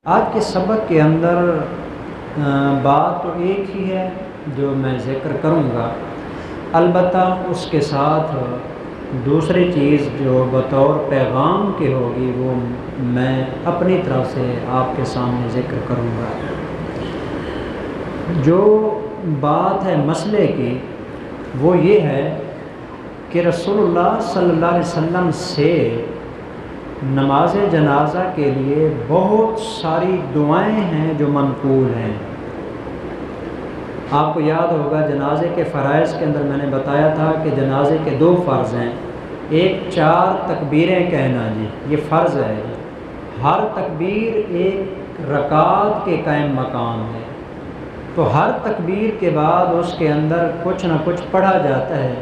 آج کے سبق کے اندر بات تو ایک ہی ہے جو میں ذکر کروں گا، البتہ اس کے ساتھ دوسری چیز جو بطور پیغام کی ہوگی وہ میں اپنی طرف سے آپ کے سامنے ذکر کروں گا۔ جو بات ہے مسئلے کی وہ یہ ہے کہ رسول اللہ صلی اللہ علیہ وسلم سے نماز جنازہ کے لیے بہت ساری دعائیں ہیں جو منقول ہیں۔ آپ کو یاد ہوگا جنازے کے فرائض کے اندر میں نے بتایا تھا کہ جنازے کے دو فرض ہیں، ایک 4 تکبیریں کہنا، یہ فرض ہے، ہر تکبیر ایک رکعت کے قائم مقام ہے، تو ہر تکبیر کے بعد اس کے اندر کچھ نہ کچھ پڑھا جاتا ہے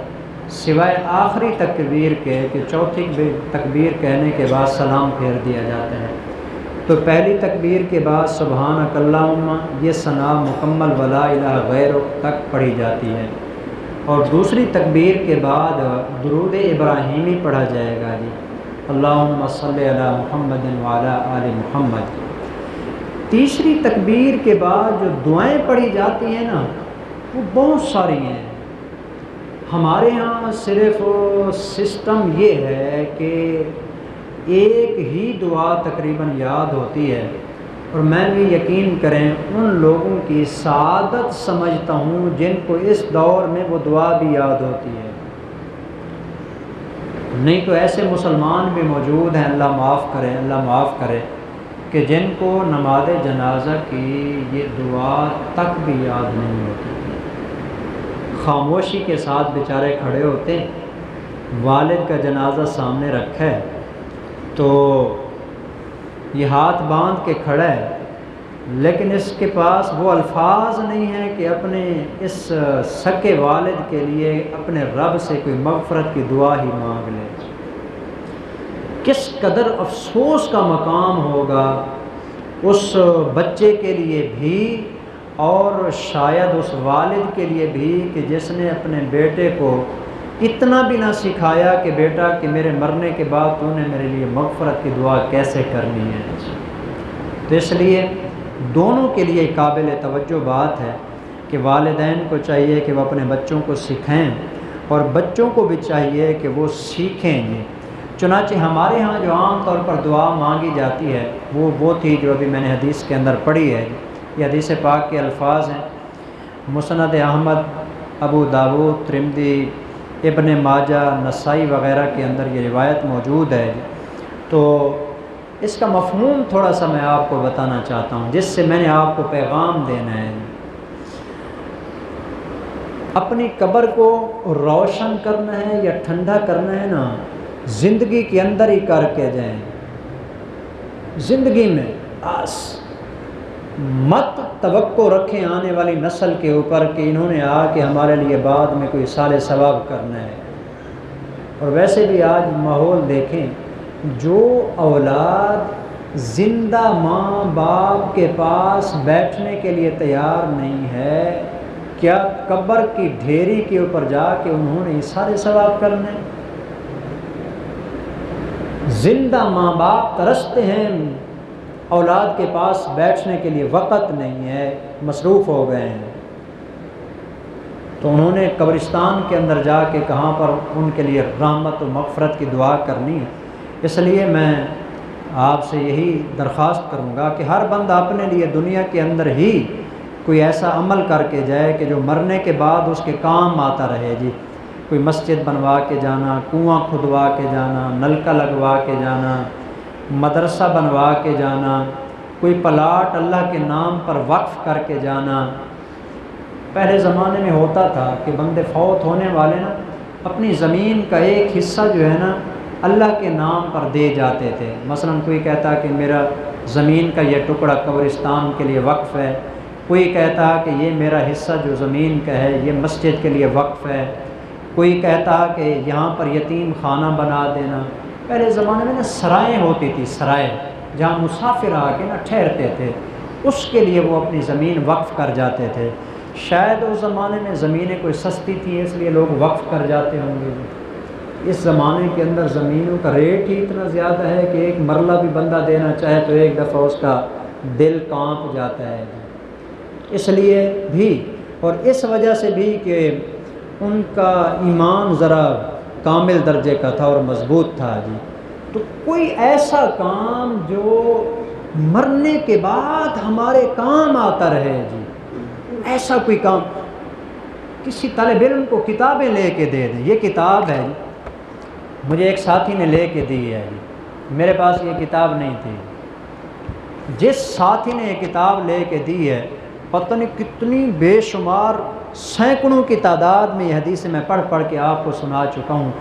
سوائے آخری تکبیر کے کہ چوتھی تکبیر کہنے کے بعد سلام پھیر دیا جاتا ہے۔ تو پہلی تکبیر کے بعد سبحانک اللہم یہ ثنا مکمل ولا الہ غیرک تک پڑھی جاتی ہے، اور دوسری تکبیر کے بعد درود ابراہیمی پڑھا جائے گا، اللہم صلی علی محمد وعلی آل محمد۔ تیسری تکبیر کے بعد جو دعائیں پڑھی جاتی ہیں نا وہ بہت ساری ہیں۔ ہمارے ہاں صرف سسٹم یہ ہے کہ ایک ہی دعا تقریباً یاد ہوتی ہے، اور میں بھی یقین کریں ان لوگوں کی سعادت سمجھتا ہوں جن کو اس دور میں وہ دعا بھی یاد ہوتی ہے، نہیں تو ایسے مسلمان بھی موجود ہیں، اللہ معاف کرے کہ جن کو نماز جنازہ کی یہ دعا تک بھی یاد نہیں ہوتی، خاموشی کے ساتھ بیچارے کھڑے ہوتے ہیں، والد کا جنازہ سامنے رکھا ہے تو یہ ہاتھ باندھ کے کھڑا ہے، لیکن اس کے پاس وہ الفاظ نہیں ہیں کہ اپنے اس سکے والد کے لیے اپنے رب سے کوئی مغفرت کی دعا ہی مانگ لے۔ کس قدر افسوس کا مقام ہوگا اس بچے کے لیے بھی اور شاید اس والد کے لیے بھی کہ جس نے اپنے بیٹے کو اتنا بھی نہ سکھایا کہ بیٹا کہ میرے مرنے کے بعد تو نے میرے لیے مغفرت کی دعا کیسے کرنی ہے۔ تو اس لیے دونوں کے لیے قابل توجہ بات ہے کہ والدین کو چاہیے کہ وہ اپنے بچوں کو سکھائیں، اور بچوں کو بھی چاہیے کہ وہ سیکھیں گے۔ چنانچہ ہمارے ہاں جو عام طور پر دعا مانگی جاتی ہے وہ تھی جو ابھی میں نے حدیث کے اندر پڑھی ہے، یہ حدیث پاک کے الفاظ ہیں، مسند احمد، ابو داود، ترمذی، ابن ماجہ، نسائی وغیرہ کے اندر یہ روایت موجود ہے۔ تو اس کا مفہوم تھوڑا سا میں آپ کو بتانا چاہتا ہوں جس سے میں نے آپ کو پیغام دینا ہے۔ اپنی قبر کو روشن کرنا ہے یا ٹھنڈا کرنا ہے نا، زندگی کے اندر ہی کر کے جائیں، زندگی میں بس مت توقع رکھیں آنے والی نسل کے اوپر کہ انہوں نے آ کے ہمارے لیے بعد میں کوئی صالح ثواب کرنا ہے۔ اور ویسے بھی آج ماحول دیکھیں، جو اولاد زندہ ماں باپ کے پاس بیٹھنے کے لیے تیار نہیں ہے، کیا قبر کی ڈھیری کے اوپر جا کے انہوں نے صالح ثواب کرنا ہے؟ زندہ ماں باپ ترستے ہیں، اولاد کے پاس بیٹھنے کے لیے وقت نہیں ہے، مصروف ہو گئے ہیں، تو انہوں نے قبرستان کے اندر جا کے کہاں پر ان کے لیے رحمت و مغفرت کی دعا کرنی ہے۔ اس لیے میں آپ سے یہی درخواست کروں گا کہ ہر بندہ اپنے لیے دنیا کے اندر ہی کوئی ایسا عمل کر کے جائے کہ جو مرنے کے بعد اس کے کام آتا رہے۔ کوئی مسجد بنوا کے جانا، کنواں کھدوا کے جانا، نلکا لگوا کے جانا، مدرسہ بنوا کے جانا، کوئی پلاٹ اللہ کے نام پر وقف کر کے جانا۔ پہلے زمانے میں ہوتا تھا کہ بندے فوت ہونے والے نا اپنی زمین کا ایک حصہ جو ہے نا اللہ کے نام پر دے جاتے تھے۔ مثلا کوئی کہتا کہ میرا زمین کا یہ ٹکڑا قبرستان کے لیے وقف ہے، کوئی کہتا کہ یہ میرا حصہ جو زمین کا ہے یہ مسجد کے لیے وقف ہے، کوئی کہتا کہ یہاں پر یتیم خانہ بنا دینا۔ پہلے زمانے میں نا سرائیں ہوتی تھی، سرائے جہاں مسافر آ کے نا ٹھہرتے تھے، اس کے لیے وہ اپنی زمین وقف کر جاتے تھے۔ شاید اس زمانے میں زمینیں کوئی سستی تھیں اس لیے لوگ وقف کر جاتے ہوں گے۔ اس زمانے کے اندر زمینوں کا ریٹ ہی اتنا زیادہ ہے کہ ایک مرلہ بھی بندہ دینا چاہے تو ایک دفعہ اس کا دل کانپ جاتا ہے جی۔ اس لیے بھی اور اس وجہ سے بھی کہ ان کا ایمان ذرا کامل درجے کا تھا اور مضبوط تھا جی، تو کوئی ایسا کام جو مرنے کے بعد ہمارے کام آتا رہے جی، ایسا کوئی کام، کسی طالب علم کو کتابیں لے کے دے دیں، یہ کتاب ہے جی، مجھے ایک ساتھی نے لے کے دی ہے جی، میرے پاس یہ کتاب نہیں تھی، جس ساتھی نے یہ کتاب لے کے دی ہے پتہ نہیں کتنی بے شمار سینکڑوں کی تعداد میں یہ حدیث میں پڑھ پڑھ کے آپ کو سنا چکا ہوں،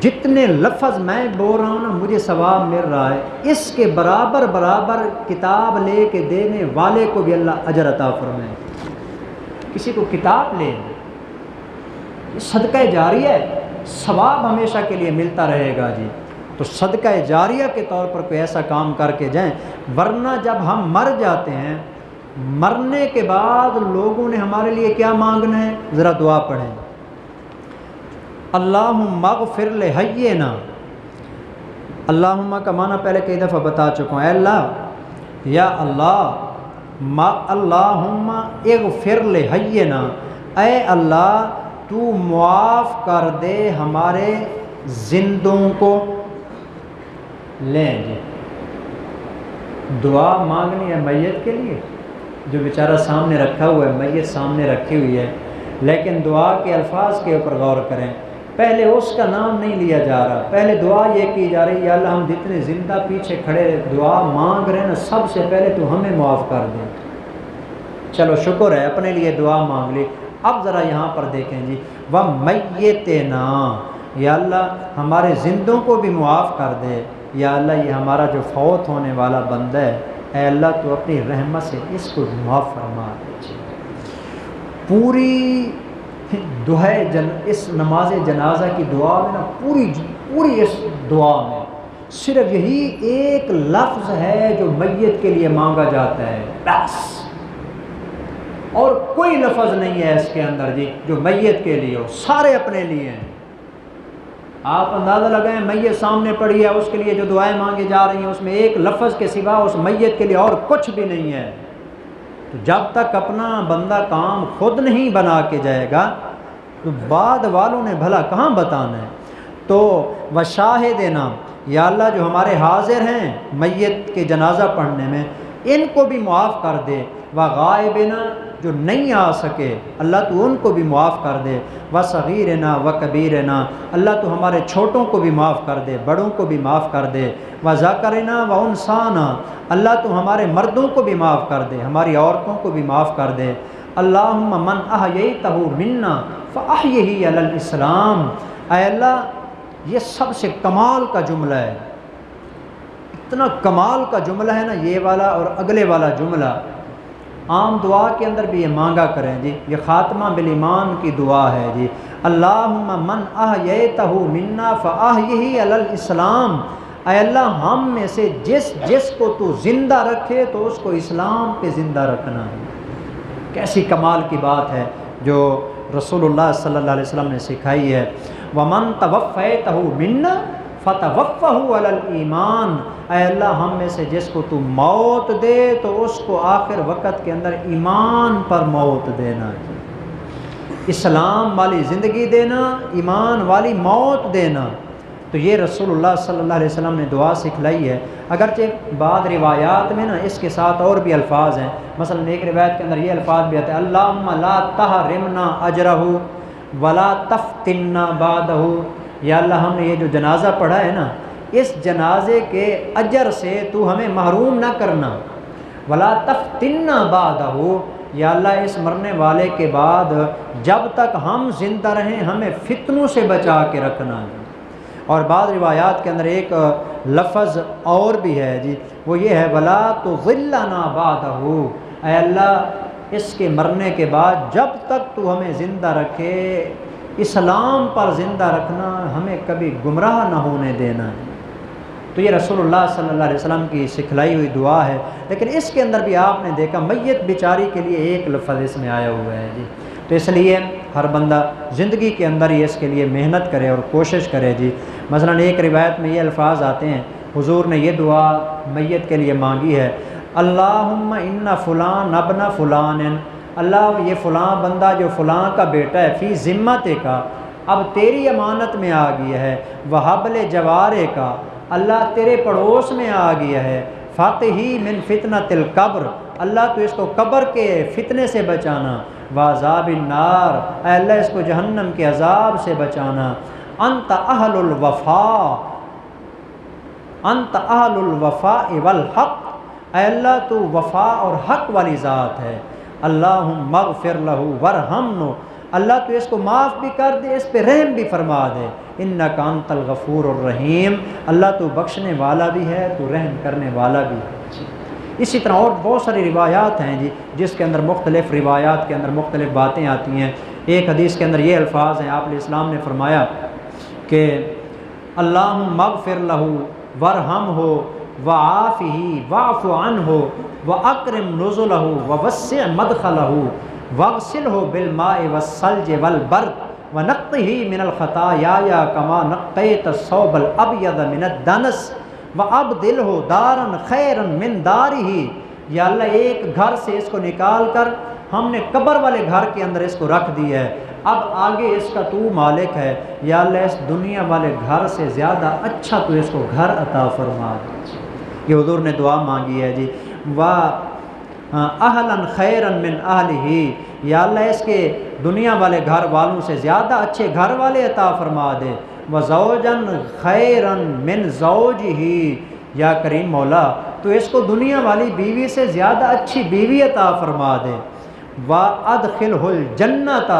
جتنے لفظ میں بول رہا ہوں نا مجھے ثواب مل رہا ہے، اس کے برابر برابر کتاب لے کے دینے والے کو بھی اللہ اجر عطا فرمائے۔ کسی کو کتاب لے یہ صدقہ جاریہ ہے، ثواب ہمیشہ کے لیے ملتا رہے گا جی، تو صدقہ جاریہ کے طور پر کوئی ایسا کام کر کے جائیں، ورنہ جب ہم مر جاتے ہیں، مرنے کے بعد لوگوں نے ہمارے لیے کیا مانگنا ہے، ذرا دعا پڑھیں، اللہم اغفر لحینا، اللہم کا معنی پہلے کئی دفعہ بتا چکا ہوں، اے اللہ، یا اللہ، اللہم اغفر لحینا، اے اللہ تو معاف کر دے ہمارے زندوں کو، لیں جی، دعا مانگنی ہے میت کے لیے، جو بیچارہ سامنے رکھا ہوا ہے، میت سامنے رکھی ہوئی ہے، لیکن دعا کے الفاظ کے اوپر غور کریں، پہلے اس کا نام نہیں لیا جا رہا، پہلے دعا یہ کی جا رہی ہے، یا اللہ ہم جتنے زندہ پیچھے کھڑے دعا مانگ رہے ہیں نا، سب سے پہلے تو ہمیں معاف کر دیں، چلو شکر ہے اپنے لیے دعا مانگ لی، اب ذرا یہاں پر دیکھیں جی، وَمَيِّتِنَا، یا اللہ ہمارے زندوں کو بھی معاف کر دے، یا اللہ یہ ہمارا جو فوت ہونے والا بندہ ہے، اے اللہ تو اپنی رحمت سے اس کو معاف فرما دیجیے۔ پوری دعائے اس نماز جنازہ کی دعا میں نا پوری اس دعا میں صرف یہی ایک لفظ ہے جو میت کے لیے مانگا جاتا ہے بس، اور کوئی لفظ نہیں ہے اس کے اندر جی جو میت کے لیے ہو، سارے اپنے لیے ہیں۔ آپ اندازہ لگائیں میت سامنے پڑی ہے، اس کے لیے جو دعائیں مانگی جا رہی ہیں اس میں ایک لفظ کے سوا اس میت کے لیے اور کچھ بھی نہیں ہے، تو جب تک اپنا بندہ کام خود نہیں بنا کے جائے گا تو بعد والوں نے بھلا کہاں بتانا ہے۔ تو وشاہدنا، یا اللہ جو ہمارے حاضر ہیں میت کے جنازہ پڑھنے میں ان کو بھی معاف کر دے، وغائبنا جو نہیں آ سکے اللہ تو ان کو بھی معاف کر دے، وصغیرنا وکبیرنا اللہ تو ہمارے چھوٹوں کو بھی معاف کر دے، بڑوں کو بھی معاف کر دے، وذکرنا وانثانا اللہ تو ہمارے مردوں کو بھی معاف کر دے، ہماری عورتوں کو بھی معاف کر دے، اللہم من احییتہ منا فاحیہ علی الاسلام، اے اللہ یہ سب سے کمال کا جملہ ہے، اتنا کمال کا جملہ ہے نا یہ والا اور اگلے والا جملہ، عام دعا کے اندر بھی یہ مانگا کریں جی، یہ خاتمہ بالایمان کی دعا ہے جی، اللہم من احییتہ منا فاحیہ علی الاسلام، اے اللہ ہم میں سے جس کو تو زندہ رکھے تو اس کو اسلام پہ زندہ رکھنا ہے۔ کیسی کمال کی بات ہے جو رسول اللہ صلی اللہ علیہ وسلم نے سکھائی ہے، ومن توفیتہ منا فتوفہ علی الایمان، اے اللہ ہم میں سے جس کو تو موت دے تو اس کو آخر وقت کے اندر ایمان پر موت دینا، اسلام والی زندگی دینا، ایمان والی موت دینا، تو یہ رسول اللہ صلی اللہ علیہ وسلم نے دعا سکھلائی ہے۔ اگرچہ بعض روایات میں نا اس کے ساتھ اور بھی الفاظ ہیں، مثلا ایک روایت کے اندر یہ الفاظ بھی آتے ہیں، اللہم لا تحرمنا اجرہ ولا تفتنا بعدہ، یا اللہ ہم نے یہ جو جنازہ پڑھا ہے نا اس جنازے کے اجر سے تو ہمیں محروم نہ کرنا، ولا تفتنا بعدہ، یا اللہ اس مرنے والے کے بعد جب تک ہم زندہ رہیں ہمیں فتنوں سے بچا کے رکھنا ہے۔ اور بعض روایات کے اندر ایک لفظ اور بھی ہے جی، وہ یہ ہے ولا تضلنا بعدہ، اے اللہ اس کے مرنے کے بعد جب تک تو ہمیں زندہ رکھے اسلام پر زندہ رکھنا، ہمیں کبھی گمراہ نہ ہونے دینا ہے۔ تو یہ رسول اللہ صلی اللہ علیہ وسلم کی سکھلائی ہوئی دعا ہے، لیکن اس کے اندر بھی آپ نے دیکھا میت بیچاری کے لیے ایک لفظ اس میں آیا ہوا ہے جی، تو اس لیے ہر بندہ زندگی کے اندر ہی اس کے لیے محنت کرے اور کوشش کرے جی۔ مثلا ایک روایت میں یہ الفاظ آتے ہیں، حضور نے یہ دعا میت کے لیے مانگی ہے، اللہم ان فلان ابن فلان، اللہ یہ فلاں بندہ جو فلاں کا بیٹا ہے، فی ذمت کا، اب تیری امانت میں آ گیا ہے، وحبل جوارے کا، اللہ تیرے پڑوس میں آ گیا ہے، فاتحی من فتنۃ القبر، اللہ تو اس کو قبر کے فتنے سے بچانا، وعذاب النار، اے اللہ اس کو جہنم کے عذاب سے بچانا، انت اہل الوفا، انت اہل الوفاء والحق، اے اللہ تو وفا اور حق والی ذات ہے، اللہم اغفر لہ ورحمہ، اللہ تو اس کو معاف بھی کر دے، اس پہ رحم بھی فرما دے، انک انت الغفور الرحیم، اللہ تو بخشنے والا بھی ہے، تو رحم کرنے والا بھی ہے۔ اسی طرح اور بہت ساری روایات ہیں جی، جس کے اندر مختلف روایات کے اندر مختلف باتیں آتی ہیں۔ ایک حدیث کے اندر یہ الفاظ ہیں، آپ علیہ السلام نے فرمایا کہ اللہم اغفر لہ ورحمہ وعافہ واعف عنہ واکرم نزلہ ووسع مدخلہ واغسلہ بالماء والثلج والبرد ونقہ من الخطایا کما نقیت الثوب الابیض من الدنس وابدلہ دارا خیرا من دارہ، یا اللہ ایک گھر سے اس کو نکال کر ہم نے قبر والے گھر کے اندر اس کو رکھ دیا ہے، اب آگے اس کا تو مالک ہے، یا اللہ اس دنیا والے گھر سے زیادہ اچھا تو اس کو گھر عطا فرما دے۔ یہ حضور نے دعا مانگی ہے جی، اہلا خیرا من اہلہ، یا اللہ اس کے دنیا والے گھر والوں سے زیادہ اچھے گھر والے عطا فرما دے، وزوجا خیرا من زوجہ، یا کریم مولا تو اس کو دنیا والی بیوی سے زیادہ اچھی بیوی عطا فرما دے، وادخلہ الجنۃ،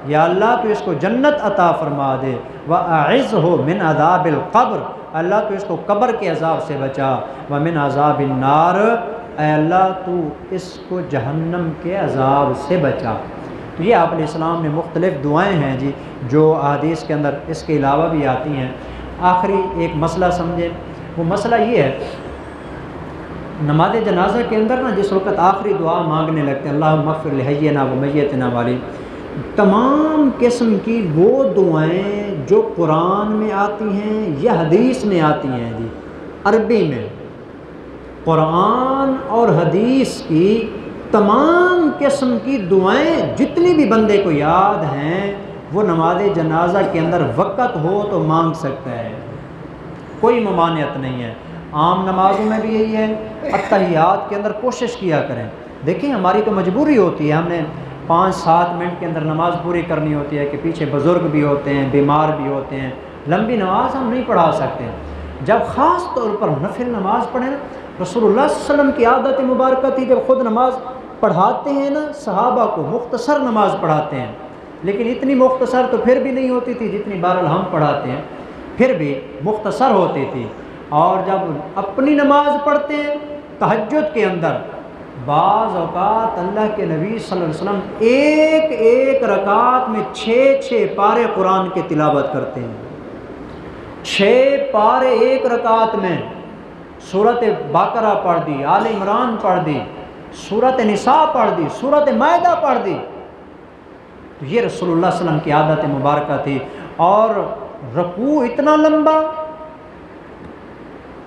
یا اللہ تو اس کو جنت عطا فرما دے، واعذہ من عذاب القبر، اللہ تو اس کو قبر کے عذاب سے بچا، ومن عذاب النار، اے اللہ تو اس کو جہنم کے عذاب سے بچا۔ تو یہ آپ علیہ السلام نے مختلف دعائیں ہیں جی، جو احادیث کے اندر اس کے علاوہ بھی آتی ہیں۔ آخری ایک مسئلہ سمجھیں، وہ مسئلہ یہ ہے، نماز جنازہ کے اندر نا جس وقت آخری دعا مانگنے لگتے ہیں اللہم اغفر لحینا و میتنا والی، تمام قسم کی وہ دعائیں جو قرآن میں آتی ہیں یا حدیث میں آتی ہیں جی، عربی میں، قرآن اور حدیث کی تمام قسم کی دعائیں جتنی بھی بندے کو یاد ہیں وہ نماز جنازہ کے اندر وقت ہو تو مانگ سکتا ہے، کوئی ممانعت نہیں ہے۔ عام نمازوں میں بھی یہی ہے، اتحیات کے اندر کوشش کیا کریں۔ دیکھیں ہماری تو مجبوری ہوتی ہے، ہم نے 5-7 منٹ کے اندر نماز پوری کرنی ہوتی ہے کہ پیچھے بزرگ بھی ہوتے ہیں، بیمار بھی ہوتے ہیں، لمبی نماز ہم نہیں پڑھا سکتے۔ جب خاص طور پر نفل نماز پڑھیں، رسول اللہ صلی اللہ علیہ وسلم کی عادت مبارکہ تھی جب خود نماز پڑھاتے ہیں نا صحابہ کو مختصر نماز پڑھاتے ہیں، لیکن اتنی مختصر تو پھر بھی نہیں ہوتی تھی جتنی بہرحال ہم پڑھاتے ہیں، پھر بھی مختصر ہوتی تھی۔ اور جب اپنی نماز پڑھتے ہیں تہجد کے اندر، بعض اوقات اللہ کے نبی صلی اللہ علیہ وسلم ایک ایک رکعت میں 6 پارے قرآن کی تلاوت کرتے ہیں، 6 پارے ایک رکعت میں، سورۃ بقرہ پڑھ دی، آل عمران پڑھ دی، سورۃ نساء پڑھ دی، سورۃ مائدہ پڑھ دی۔ تو یہ رسول اللہ صلی اللہ علیہ وسلم کی عادت مبارکہ تھی۔ اور رکوع اتنا لمبا،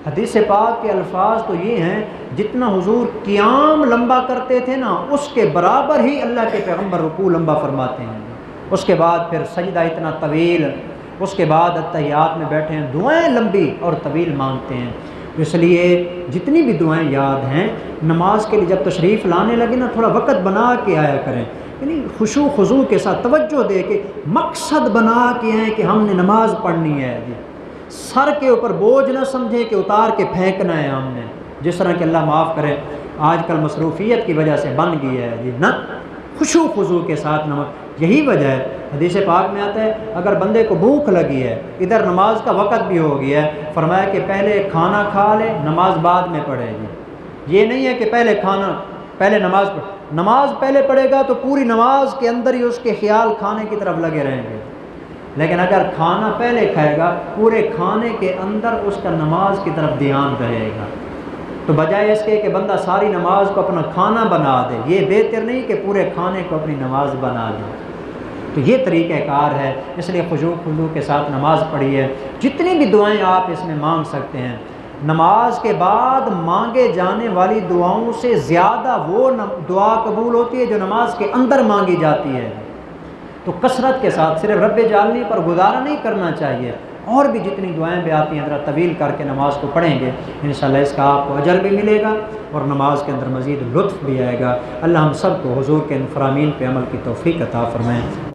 حدیث پاک کے الفاظ تو یہ ہیں جتنا حضور قیام لمبا کرتے تھے نا اس کے برابر ہی اللہ کے پیغمبر رکوع لمبا فرماتے ہیں، اس کے بعد پھر سجدہ اتنا طویل، اس کے بعد اتحیات میں بیٹھے ہیں، دعائیں لمبی اور طویل مانگتے ہیں۔ اس لیے جتنی بھی دعائیں یاد ہیں نماز کے لیے جب تشریف لانے لگے نا تھوڑا وقت بنا کے آیا کریں، یعنی خشوع خضوع کے ساتھ توجہ دے کے مقصد بنا کے آئیں کہ ہم نے نماز پڑھنی ہے جی، سر کے اوپر بوجھ نہ سمجھیں کہ اتار کے پھینکنا ہے ہم نے، جس طرح کہ اللہ معاف کرے آج کل مصروفیت کی وجہ سے بن گئی ہے جی، نہ خشوع خضوع کے ساتھ نماز۔ یہی وجہ ہے حدیث پاک میں آتا ہے اگر بندے کو بھوک لگی ہے، ادھر نماز کا وقت بھی ہو گیا ہے، فرمایا کہ پہلے کھانا کھا لے، نماز بعد میں پڑھے گی۔ یہ نہیں ہے کہ پہلے نماز نماز پہلے پڑھے گا تو پوری نماز کے اندر ہی اس کے خیال کھانے کی طرف لگے رہیں گے، لیکن اگر کھانا پہلے کھائے گا پورے کھانے کے اندر اس کا نماز کی طرف دھیان رہے گا۔ تو بجائے اس کے کہ بندہ ساری نماز کو اپنا کھانا بنا دے، یہ بہتر نہیں کہ پورے کھانے کو اپنی نماز بنا دے۔ تو یہ طریقہ کار ہے، اس لیے خشوع خضوع کے ساتھ نماز پڑھی ہے۔ جتنی بھی دعائیں آپ اس میں مانگ سکتے ہیں، نماز کے بعد مانگے جانے والی دعاؤں سے زیادہ وہ دعا قبول ہوتی ہے جو نماز کے اندر مانگی جاتی ہے۔ تو کثرت کے ساتھ صرف رب جعلنی پر گزارا نہیں کرنا چاہیے، اور بھی جتنی دعائیں بھی آتی ہیں ذرا طویل کر کے نماز کو پڑھیں گے انشاءاللہ اس کا آپ کو اجر بھی ملے گا اور نماز کے اندر مزید لطف بھی آئے گا۔ اللہ ہم سب کو حضور کے ان فرامین پہ عمل کی توفیق عطا فرمائیں۔